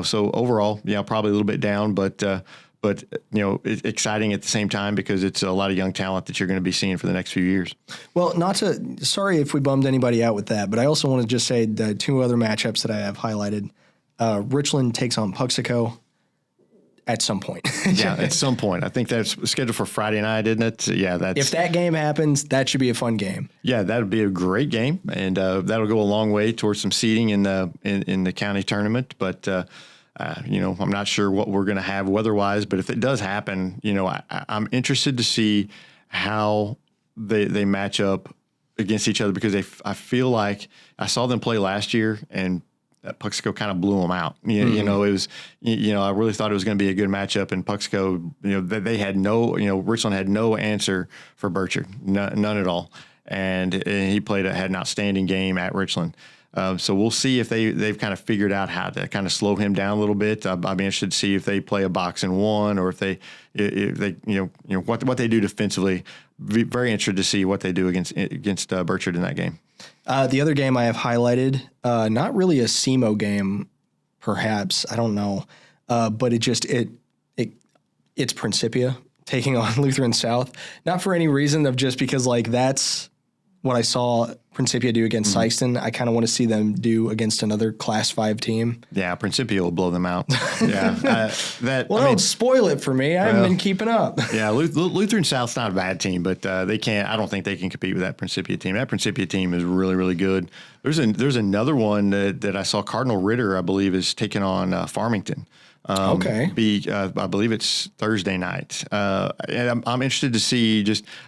so overall, probably a little bit down, but it's exciting at the same time because it's a lot of young talent that you're going to be seeing for the next few years. Well, sorry if we bummed anybody out with that, but I also want to just say the 2 other matchups that I have highlighted. Richland takes on Puxico. At some point. Yeah, at some point. I think that's scheduled for Friday night, isn't it? Yeah, if that game happens, that should be a fun game. Yeah, that would be a great game, and that'll go a long way towards some seeding in the county tournament. But I'm not sure what we're going to have weather-wise. But if it does happen, I'm interested to see how they match up against each other, because I feel like I saw them play last year, and Puxico kind of blew them out. You know, it was, I really thought it was going to be a good matchup, and Puxico, they had no, Richland had no answer for Burchard, none at all. And he had an outstanding game at Richland. So we'll see if they've kind of figured out how to kind of slow him down a little bit. I'd be interested to see if they play a box and one, or if they what they do defensively. Be very interested to see what they do against Burchard in that game. The other game I have highlighted, not really a SEMO game, perhaps, I don't know, but it's Principia taking on Lutheran South. Not for any reason of just because that's what I saw Principia do against Sikeston. I kind of want to see them do against another Class 5 team. Yeah, Principia will blow them out. Yeah, don't spoil it for me. I haven't been keeping up. Yeah, Lutheran South's not a bad team, but they can't. I don't think they can compete with that Principia team. That Principia team is really, really good. There's another one that I saw. Cardinal Ritter, I believe, is taking on Farmington. Okay. I believe it's Thursday night. And I'm interested to see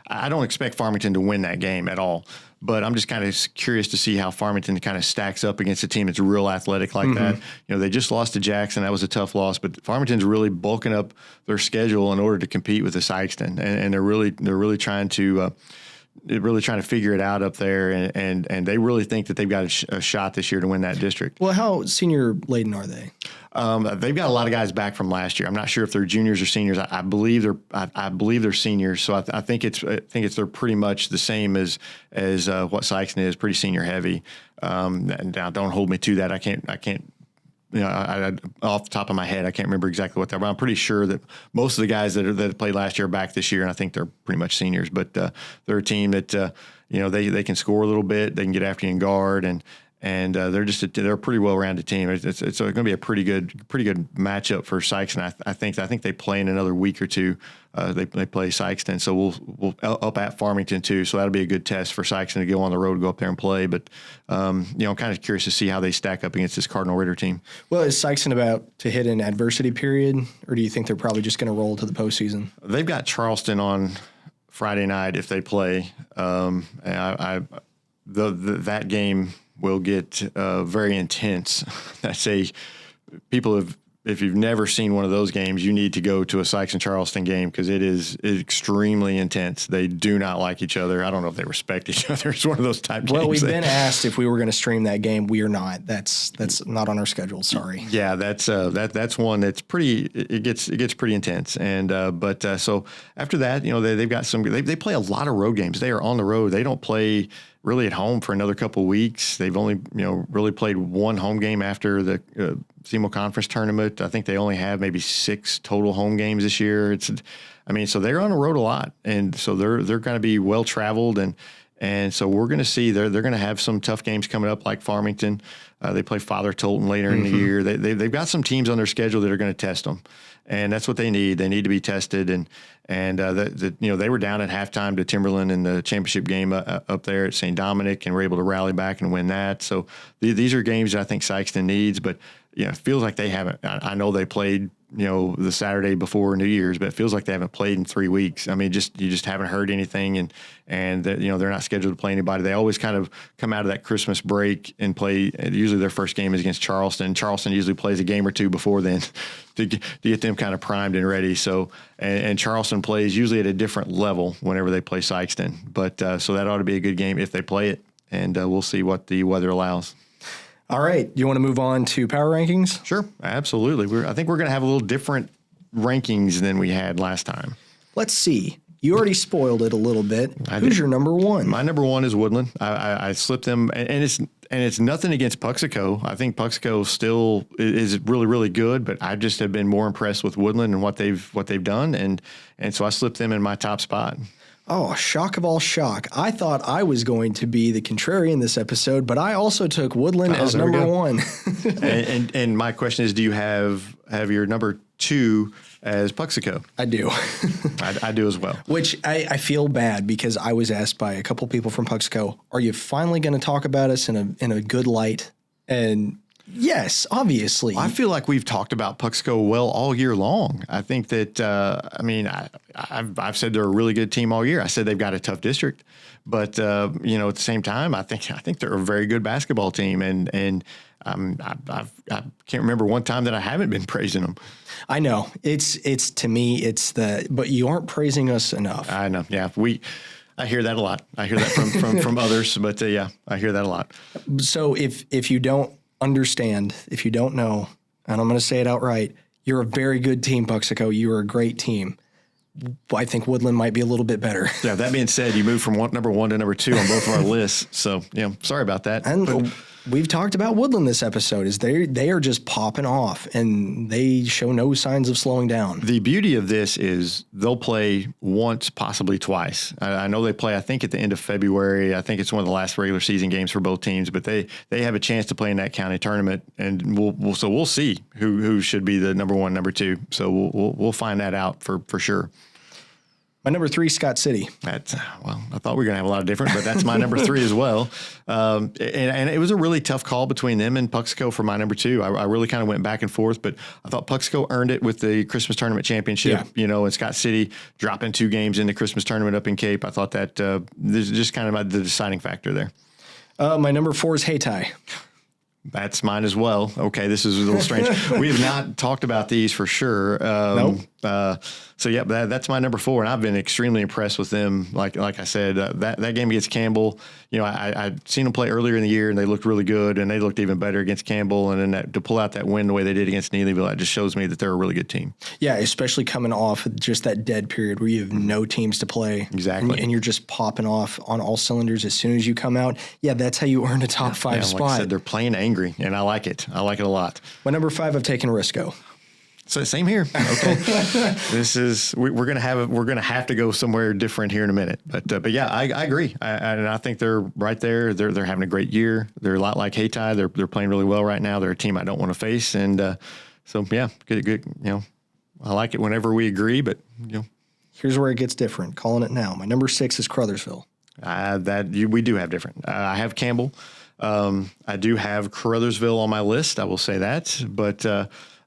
I don't expect Farmington to win that game at all, but I'm just kind of curious to see how Farmington kind of stacks up against a team that's real athletic like that. They just lost to Jackson. That was a tough loss, but Farmington's really bulking up their schedule in order to compete with the Sikeston. And they're really trying to, figure it out up there, and they really think that they've got a shot this year to win that district. Well, how senior laden are they? They've got a lot of guys back from last year. I'm not sure if they're juniors or seniors. I believe they're seniors. So I think they're pretty much the same as what Sikeston is, pretty senior heavy. Now don't hold me to that. I can't. I off the top of my head, I can't remember exactly what they were. But I'm pretty sure that most of the guys that played last year are back this year, and I think they're pretty much seniors. But they're a team that they can score a little bit, they can get after you in guard, and they're a pretty well-rounded team. It's going to be a pretty good matchup for Sikeston. I think they play in another week or two. They play Sikeston, so we'll up at Farmington too. So that'll be a good test for Sikeston to go on the road, go up there and play. But I'm kind of curious to see how they stack up against this Cardinal Ritter team. Well, is Sikeston about to hit an adversity period, or do you think they're probably just going to roll to the postseason? They've got Charleston on Friday night if they play. That game will get very intense. I say if you've never seen one of those games, you need to go to a Sykes and Charleston game because it is extremely intense. They do not like each other. I don't know if they respect each other. It's one of those type games. Well, we've been asked if we were going to stream that game. We are not. That's not on our schedule. Sorry. Yeah, that's one that's pretty. It gets pretty intense. And so after that, they've got they play a lot of road games. They are on the road. They don't play really at home for another couple of weeks. They've only, really played one home game after the SEMO Conference tournament. I think they only have maybe 6 total home games this year. So they're on the road a lot, and so they're going to be well traveled, and so we're going to see they're going to have some tough games coming up like Farmington. They play Father Tolton later in the year. They've got some teams on their schedule that are going to test them, and that's what they need. They need to be tested, and they were down at halftime to Timberland in the championship game up there at St. Dominic, and were able to rally back and win that. So these are games that I think Sikeston needs, but it feels like they haven't. I know they played the Saturday before New Year's, but it feels like they haven't played in 3 weeks. I mean, you just haven't heard anything, and they're not scheduled to play anybody. They always kind of come out of that Christmas break and play. Usually their first game is against Charleston. Charleston usually plays a game or two before then to get them kind of primed and ready. So and Charleston plays usually at a different level whenever they play Sikeston. But so that ought to be a good game if they play it, and we'll see what the weather allows. All right. You want to move on to power rankings? Sure. Absolutely. I think we're going to have a little different rankings than we had last time. Let's see. You already spoiled it a little bit. Who's your number one? My number one is Woodland. I slipped them, and it's nothing against Puxico. I think Puxico still is really, really good, but I just have been more impressed with Woodland and what they've done, and so I slipped them in my top spot. Oh, shock of all shock. I thought I was going to be the contrarian this episode, but I also took Woodland as number one. and my question is, do you have your number 2 as Puxico? I do. I do as well. Which I feel bad because I was asked by a couple people from Puxico, are you finally going to talk about us in a good light? And Yes, obviously. I feel like we've talked about Puxco well all year long. I think that, I've said they're a really good team all year. I said they've got a tough district, but, at the same time, I think they're a very good basketball team. And I can't remember one time that I haven't been praising them. I know it's to me, but you aren't praising us enough. I know. Yeah. I hear that a lot. I hear that from others, but yeah, I hear that a lot. So if you don't understand, if you don't know, and I'm going to say it outright, you're a very good team, Puxico. You are a great team. I think Woodland might be a little bit better. Yeah. That being said, you moved from number 1 to number 2 on both of our lists. So sorry about that. And we've talked about Woodland this episode. Is they are just popping off, and they show no signs of slowing down. The beauty of this is they'll play once, possibly twice. I know they play, I think, at the end of February. I think it's one of the last regular season games for both teams, but they have a chance to play in that county tournament, and we'll see who should be the number 1, number 2. So we'll find that out for sure. My number 3, Scott City. I thought we were going to have a lot of different, but that's my number 3 as well. And it was a really tough call between them and Puxico for my number 2. I really kind of went back and forth, but I thought Puxico earned it with the Christmas tournament championship, and Scott City dropping 2 games in the Christmas tournament up in Cape. I thought that this is just kind of the deciding factor there. My number 4 is Hayti. That's mine as well. Okay, this is a little strange. We have not talked about these for sure. Nope. That's my number 4, and I've been extremely impressed with them. Like I said, that game against Campbell, I'd seen them play earlier in the year, and they looked really good, and they looked even better against Campbell. And then to pull out that win the way they did against Neelyville, that just shows me that they're a really good team. Yeah, especially coming off just that dead period where you have no teams to play. Exactly. And you're just popping off on all cylinders as soon as you come out. Yeah, that's how you earn a top 5 spot. Like I said, they're playing angry, and I like it. I like it a lot. My number 5, I've taken Risco. So same here. Okay, we're gonna have to go somewhere different here in a minute. But yeah, I agree. I think they're right there. They're having a great year. They're a lot like Hayti. They're playing really well right now. They're a team I don't want to face. And so yeah, good. I like it whenever we agree. But here's where it gets different. Calling it now. My number 6 is Crothersville. We do have different. I have Campbell. I do have Crothersville on my list. I will say that, but.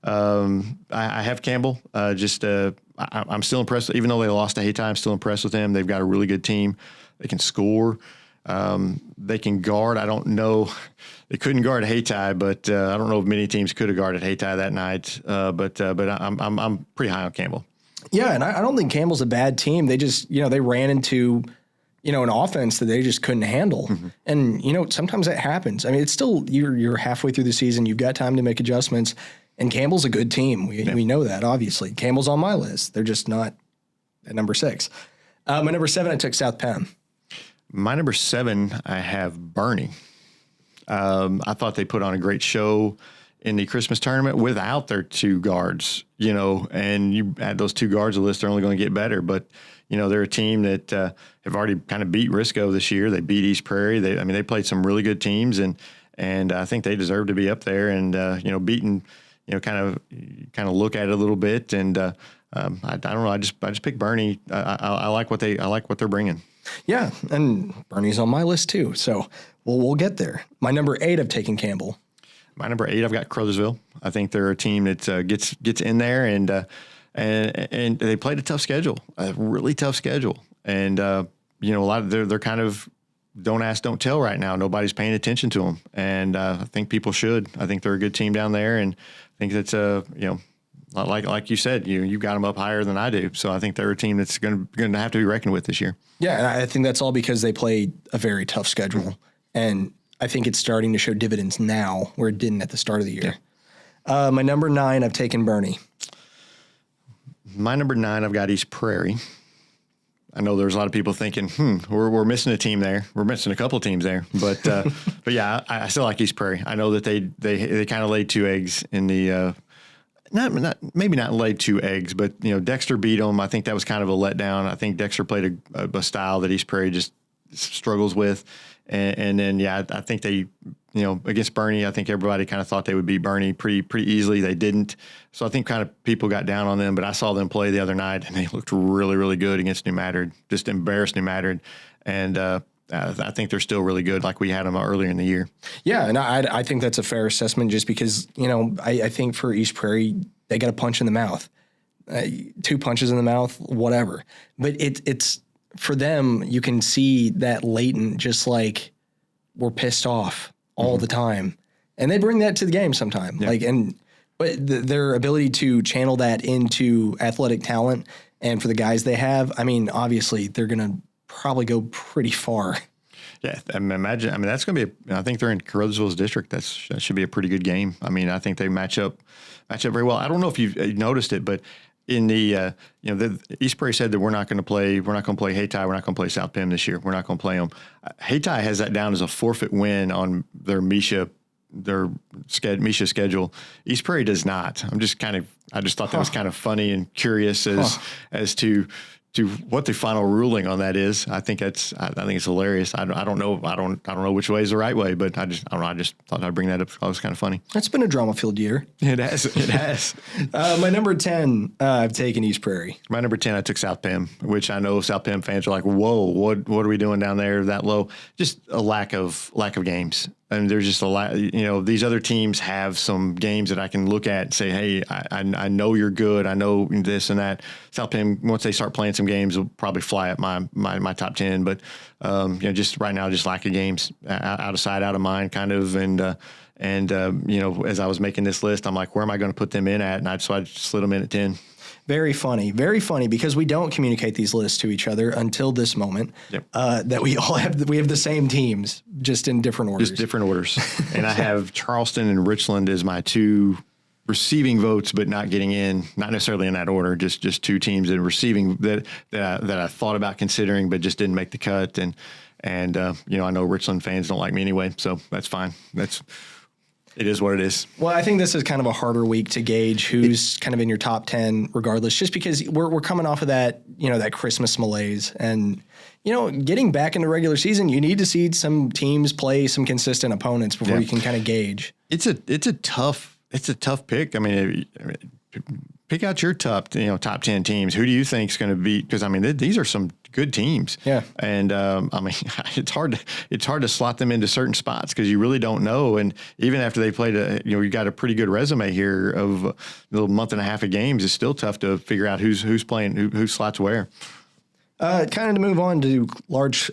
I have Campbell. I'm still impressed. Even though they lost to Hayti, I'm still impressed with them. They've got a really good team. They can score. They can guard. I don't know. They couldn't guard Hayti, but I don't know if many teams could have guarded Hayti that night. But I'm pretty high on Campbell. Yeah, and I don't think Campbell's a bad team. They just they ran into an offense that they just couldn't handle. Mm-hmm. And sometimes that happens. I mean, it's still you're halfway through the season. You've got time to make adjustments. And Campbell's a good team. We know that, obviously. Campbell's on my list. They're just not at number 6. My number 7, I took South Penn. My number 7, I have Bernie. I thought they put on a great show in the Christmas tournament without their 2 guards, and you add those 2 guards to the list, they're only going to get better. But, they're a team that have already kind of beat Risco this year. They beat East Prairie. They played some really good teams, and I think they deserve to be up there and, beating – kind of look at it a little bit, and I don't know. I just picked Bernie. I like what they're bringing. Yeah, and Bernie's on my list too. So we'll get there. My number 8, I've taken Campbell. My number 8, I've got Crothersville. I think they're a team that gets in there, and they played a tough schedule, a really tough schedule, and a lot of they're kind of don't ask, don't tell right now. Nobody's paying attention to them, and I think people should. I think they're a good team down there, and I think that's like you said, you got them up higher than I do. So I think they're a team that's going to have to be reckoned with this year. Yeah, and I think that's all because they played a very tough schedule, mm-hmm. and I think it's starting to show dividends now where it didn't at the start of the year. Yeah. My number 9, I've taken Bernie. My number 9, I've got East Prairie. I know there's a lot of people thinking, we're missing a team there. We're missing a couple of teams there. But but yeah, I still like East Prairie. I know that they kind of laid 2 eggs in the maybe not laid 2 eggs, but Dexter beat them. I think that was kind of a letdown. I think Dexter played a style that East Prairie just struggles with. And then I think they against Bernie, I think everybody kind of thought they would beat Bernie pretty easily. They didn't. So I think kind of people got down on them, but I saw them play the other night and they looked really, really good against New Madrid, just embarrassed New Madrid. And I think they're still really good, like we had them earlier in the year. Yeah, and I think that's a fair assessment, just because I think for East Prairie they got a punch in the mouth, 2 punches in the mouth, whatever. But it's for them, you can see that latent, just like we're pissed off all the time, and they bring that to the game sometime. Yeah. But their ability to channel that into athletic talent, and for the guys they have, I mean, obviously they're going to probably go pretty far. Yeah, imagine. I mean, that's going to be. I think they're in Carruthersville's district. That should be a pretty good game. I mean, I think they match up very well. I don't know if you've noticed it, but in the the East Prairie said that we're not going to play Hayti. We're not going to play South Penn this year. We're not going to play them. Hayti has that down as a forfeit win on their Misha schedule. East Prairie does not. I just thought that was kind of funny and curious as to what the final ruling on that is. I think it's hilarious. I don't know which way is the right way, but I just thought I'd bring that up. It was kind of funny. It's been a drama-filled year. It has. My number 10, I've taken East Prairie. My number 10, I took South Penn, which I know South Penn fans are like, whoa, what are we doing down there that low? Just a lack of games. And there's just a lot, these other teams have some games that I can look at and say, hey, I know you're good. I know this and that. South Penn, once they start playing some games, will probably fly up my top 10. But, just right now, just lack of games, out of sight, out of mind kind of. And as I was making this list, I'm like, where am I going to put them in at? And so I just slid them in at 10. Very funny, because we don't communicate these lists to each other until this moment. Yep. That we have the same teams, just in different orders. Just different orders. And I have Charleston and Richland as my 2 receiving votes, but not getting in, not necessarily in that order. Just 2 teams that are receiving that I thought about considering, but just didn't make the cut. And I know Richland fans don't like me anyway, so that's fine. It is what it is. Well, I think this is kind of a harder week to gauge who's kind of in your top 10 regardless, just because we're coming off of that, that Christmas malaise. And, getting back into regular season, you need to see some teams play some consistent opponents before you can kind of gauge. It's a tough pick. I mean, pick out your top 10 teams. Who do you think is going to be? Because these are some good teams. Yeah. And it's hard to slot them into certain spots because you really don't know. And even after they played, you got a pretty good resume here of a little month and a half of games. It's still tough to figure out who's playing, who slots where. Kind of to move on to large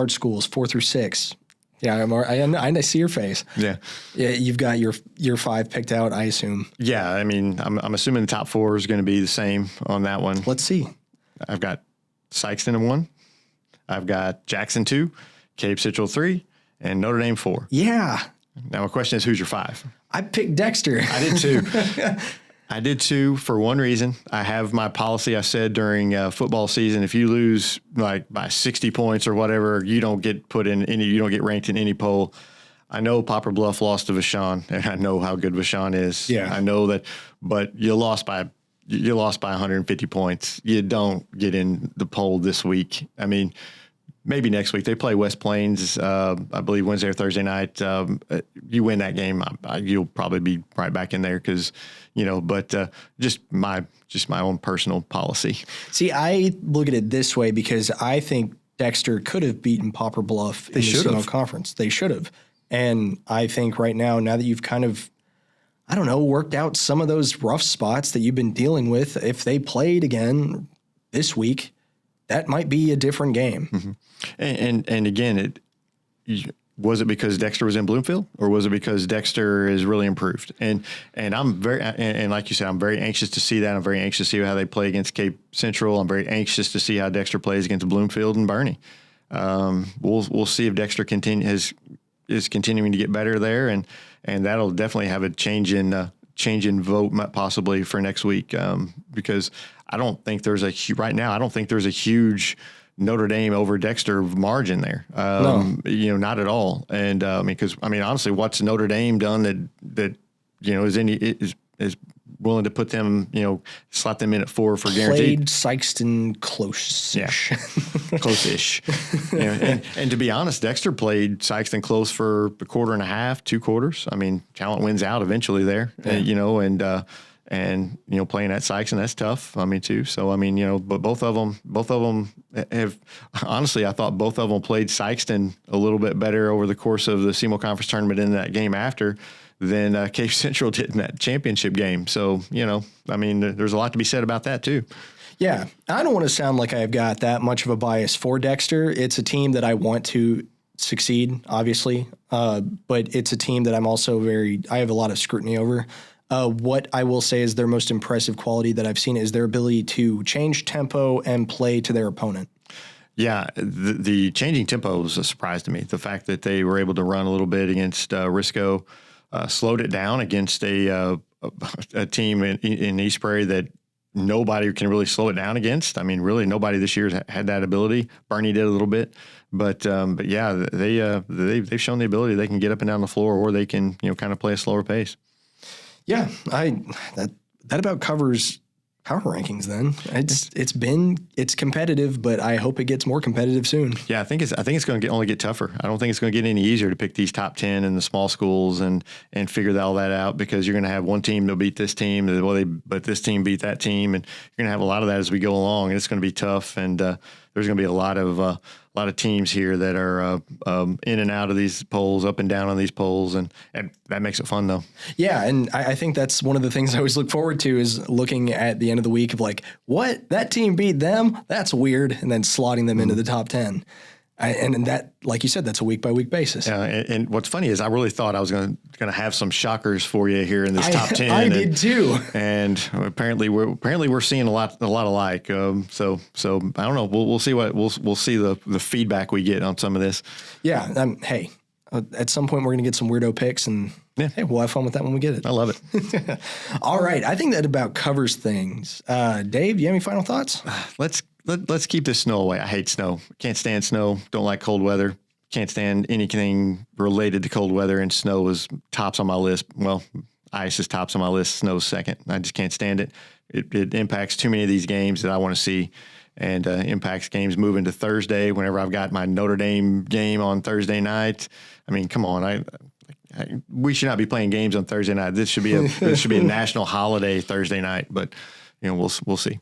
schools, 4 through 6. Yeah, I see your face. Yeah, you've got your 5 picked out, I assume. Yeah, I'm assuming the top 4 is going to be the same on that one. Let's see. I've got Sykeston in 1. I've got Jackson 2, Cape Central 3, and Notre Dame 4. Yeah. Now my question is, who's your 5? I picked Dexter. I did too. I did too, for one reason. I have my policy. I said during football season, if you lose like by 60 points or whatever, you don't get you don't get ranked in any poll. I know Poplar Bluff lost to Vashon, and I know how good Vashon is. Yeah. I know that, but you lost by 150 points. You don't get in the poll this week. Maybe next week. They play West Plains, I believe Wednesday or Thursday night. You win that game, you'll probably be right back in there because, but just my own personal policy. See, I look at it this way because I think Dexter could have beaten Poplar Bluff in the SEMO conference. They should have. And I think right now that you've kind of, worked out some of those rough spots that you've been dealing with, if they played again this week, that might be a different game. Mm-hmm. And again, was it because Dexter was in Bloomfield, or was it because Dexter is really improved? And I'm and like you said, I'm very anxious to see that. I'm very anxious to see how they play against Cape Central. I'm very anxious to see how Dexter plays against Bloomfield and Bernie. We'll see if Dexter is continuing to get better there, and that'll definitely have a change in vote possibly for next week, because I don't think there's right now. I don't think there's a huge Notre Dame over Dexter margin there. No. Not at all. And because honestly, what's Notre Dame done that is willing to put them, slot them in at 4 for guaranteed? Played Sykeston close-ish. Yeah. Close-ish. And to be honest, Dexter played Sykeston close for a quarter and a half, 2 quarters. Talent wins out eventually there, yeah. and playing at Sykeston, that's tough. I mean, too. So I mean, but both of them have honestly. I thought both of them played Sykeston a little bit better over the course of the SEMO Conference tournament in that game after than Cave Central did in that championship game. So I mean, there's a lot to be said about that too. Yeah, I don't want to sound like I've got that much of a bias for Dexter. It's a team that I want to succeed, obviously, but it's a team that I have a lot of scrutiny over. What I will say is their most impressive quality that I've seen is their ability to change tempo and play to their opponent. Yeah, the changing tempo was a surprise to me. The fact that they were able to run a little bit against Risco, slowed it down against a team in East Prairie that nobody can really slow it down against. I mean, really, nobody this year had that ability. Bernie did a little bit, but yeah, they've shown the ability. They can get up and down the floor, or they can kind of play a slower pace. Yeah, that about covers power rankings. Then it's competitive, but I hope it gets more competitive soon. Yeah, I think it's going to only get tougher. I don't think it's going to get any easier to pick these top 10 in the small schools and figure all that out, because you're going to have one team that'll beat this team, but this team beat that team, and you're going to have a lot of that as we go along, and it's going to be tough. And there's going to be a lot of teams here that are in and out of these polls, up and down on these polls, and that makes it fun, though. Yeah, and I think that's one of the things I always look forward to is looking at the end of the week of like, what? That team beat them? That's weird, and then slotting them into the top 10. And that, like you said, that's a week-by-week basis. Yeah, and what's funny is I really thought I was going to have some shockers for you here in this top 10. I did too. And apparently we're seeing a lot alike. So I don't know. We'll see we'll see the feedback we get on some of this. Yeah. Hey, at some point we're going to get some weirdo picks, and hey, we'll have fun with that when we get it. I love it. All right. I think that about covers things. Dave, you have any final thoughts? Let's keep this snow away. I hate snow. Can't stand snow. Don't like cold weather. Can't stand anything related to cold weather, and snow is tops on my list. Well, ice is tops on my list. Snow's second. I just can't stand it. It impacts too many of these games that I want to see, and impacts games moving to Thursday whenever I've got my Notre Dame game on Thursday night. I mean, come on. We should not be playing games on Thursday night. This should be a national holiday Thursday night, but we'll see.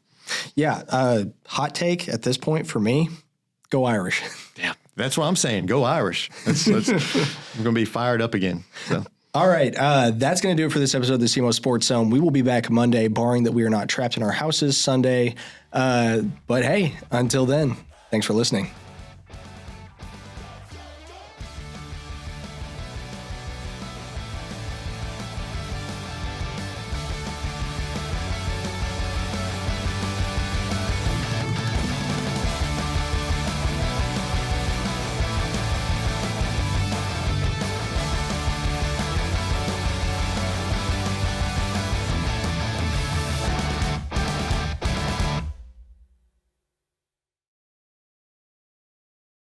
Yeah, hot take at this point for me, go Irish. Yeah, that's what I'm saying. Go Irish. I'm going to be fired up again. So. All right, that's going to do it for this episode of the SEMO Sports Zone. We will be back Monday, barring that we are not trapped in our houses Sunday. But hey, until then, thanks for listening.